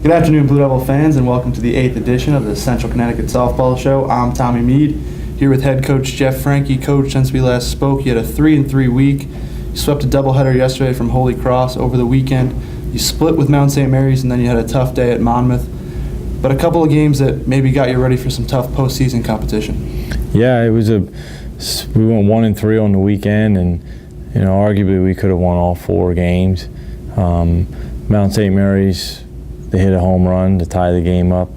Good afternoon, Blue Devil fans, and welcome to the 8th edition of the Central Connecticut Softball Show. I'm Tommy Mead, here with head coach Jeff Franquet. Coach, since we last spoke, you had a 3-3 week. You swept a doubleheader yesterday from Holy Cross over the weekend. You split with Mount St. Mary's, and then you had a tough day at Monmouth. But a couple of games that maybe got you ready for some tough postseason competition. Yeah, we went 1-3 on the weekend, and arguably we could have won all 4 games. Mount St. Mary's, they hit a home run to tie the game up.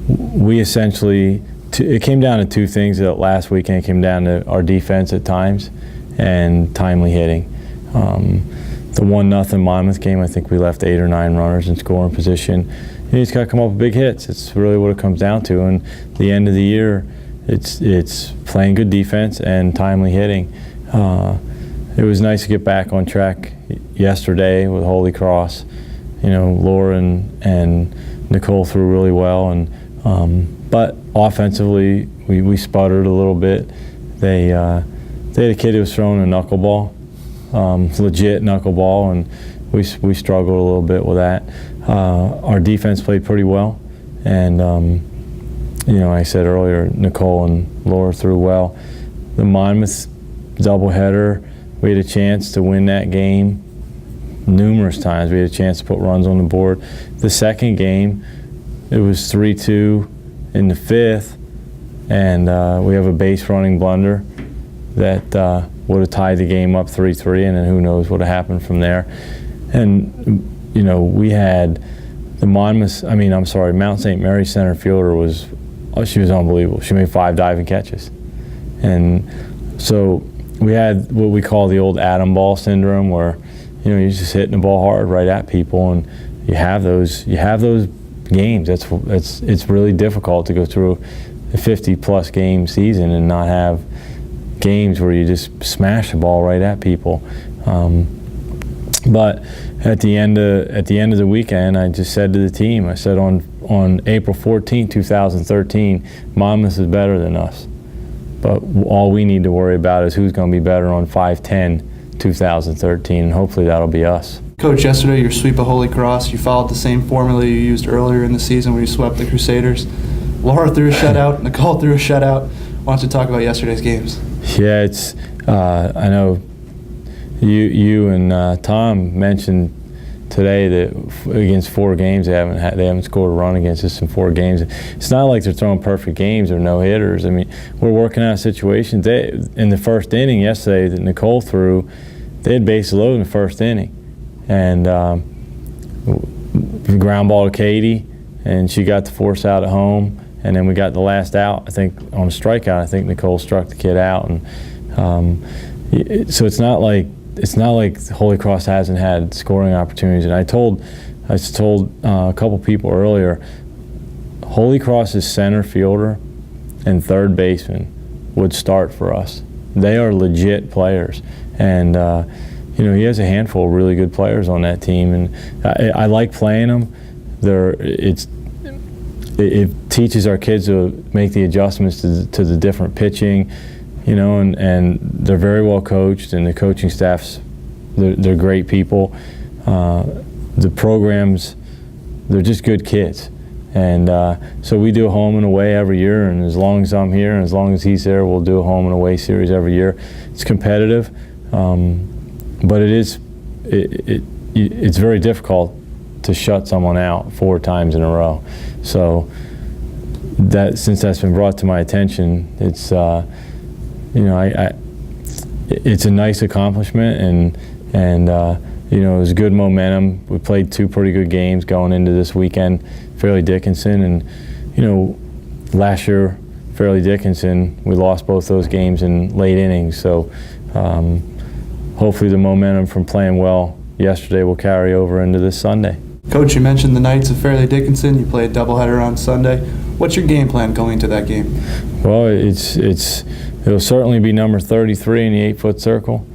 We essentially, it came down to 2 things that last weekend. It came down to our defense at times and timely hitting. The 1-0 Monmouth game, I think we left 8 or 9 runners in scoring position. You just got to come up with big hits. It's really what it comes down to. And the end of the year, it's playing good defense and timely hitting. It was nice to get back on track yesterday with Holy Cross. Laura and Nicole threw really well, but offensively we sputtered a little bit. They had a kid who was throwing a knuckleball, legit knuckleball, and we struggled a little bit with that. Our defense played pretty well, and I said earlier, Nicole and Laura threw well. The Monmouth doubleheader, we had a chance to win that game numerous times. We had a chance to put runs on the board. The second game, it was 3-2 in the 5th, and we have a base running blunder that would have tied the game up 3-3, and then who knows what would have happened from there. And we had the Mount St. Mary's center fielder she was unbelievable. She made 5 diving catches, and so we had what we call the old atom ball syndrome, where you're just hitting the ball hard right at people, and you have those games. It's really difficult to go through a 50-plus game season and not have games where you just smash the ball right at people. But at the end of the weekend, I just said to the team, I said on April 14, 2013, Monmouth is better than us. But all we need to worry about is who's going to be better on 5/10, 2013, and hopefully that'll be us. Coach, yesterday your sweep of Holy Cross, you followed the same formula you used earlier in the season when you swept the Crusaders. Laura threw a shutout, Nicole threw a shutout. Why don't you talk about yesterday's games? Yeah, it's I know you and Tom mentioned today that against 4 games they haven't scored a run against us in 4 games. It's not like they're throwing perfect games or no hitters. I mean, we're working out situations. In the first inning yesterday that Nicole threw, they had bases loaded in the first inning, and ground ball to Katie, and she got the force out at home, and then we got the last out. I think on a strikeout, I think Nicole struck the kid out, and so it's not like Holy Cross hasn't had scoring opportunities. And I told a couple people earlier, Holy Cross's center fielder and third baseman would start for us. They are legit players, and he has a handful of really good players on that team, and I like playing them. It teaches our kids to make the adjustments to the different pitching. And they're very well coached, and the coaching staffs, they're great people. The programs, they're just good kids. And so we do a home and away every year, and as long as I'm here and as long as he's there, we'll do a home and away series every year. It's competitive, but it's very difficult to shut someone out 4 times in a row. So since that's been brought to my attention, it's it's a nice accomplishment, and it was good momentum. We played 2 pretty good games going into this weekend, Fairleigh Dickinson, and last year, Fairleigh Dickinson, we lost both those games in late innings. So hopefully the momentum from playing well yesterday will carry over into this Sunday. Coach, you mentioned the Knights of Fairleigh Dickinson. You play a doubleheader on Sunday. What's your game plan going into that game? Well, it'll certainly be number 33 in the 8-foot circle.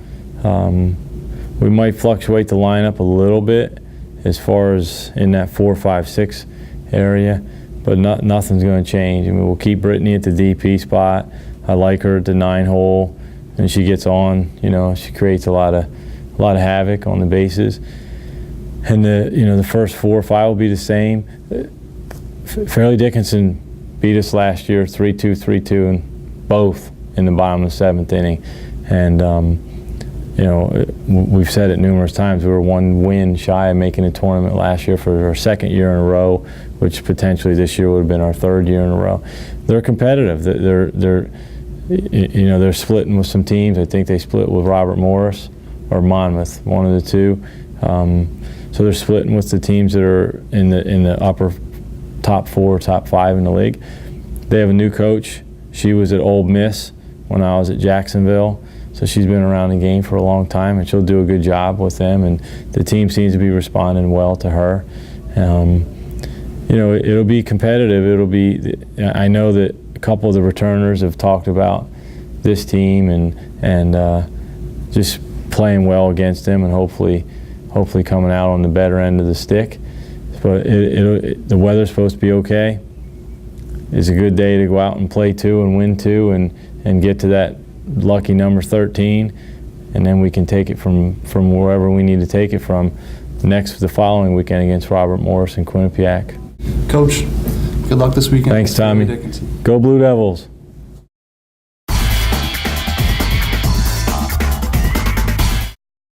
We might fluctuate the lineup a little bit as far as in that 4, 5, 6 area, but nothing's going to change. I mean, we'll keep Brittany at the DP spot. I like her at the 9-hole, and she gets on. She creates a lot of havoc on the bases. And the first 4 or 5 will be the same. Fairleigh Dickinson beat us last year 3-2, 3-2, and both in the bottom of the 7th inning. And we've said it numerous times. We were 1 win shy of making a tournament last year for our 2nd year in a row, which potentially this year would have been our 3rd year in a row. They're competitive. They're splitting with some teams. I think they split with Robert Morris or Monmouth, one of the two. So they're splitting with the teams that are in the upper top 4, top 5 in the league. They have a new coach. She was at Ole Miss when I was at Jacksonville, so she's been around the game for a long time, and she'll do a good job with them. And the team seems to be responding well to her. It'll be competitive. I know that a couple of the returners have talked about this team and just playing well against them, and hopefully coming out on the better end of the stick. But the weather's supposed to be okay. It's a good day to go out and play 2 and win 2 and get to that lucky number 13, and then we can take it from wherever we need to take it from the following weekend against Robert Morris and Quinnipiac. Coach, good luck this weekend. Thanks, Tommy. Go Blue Devils.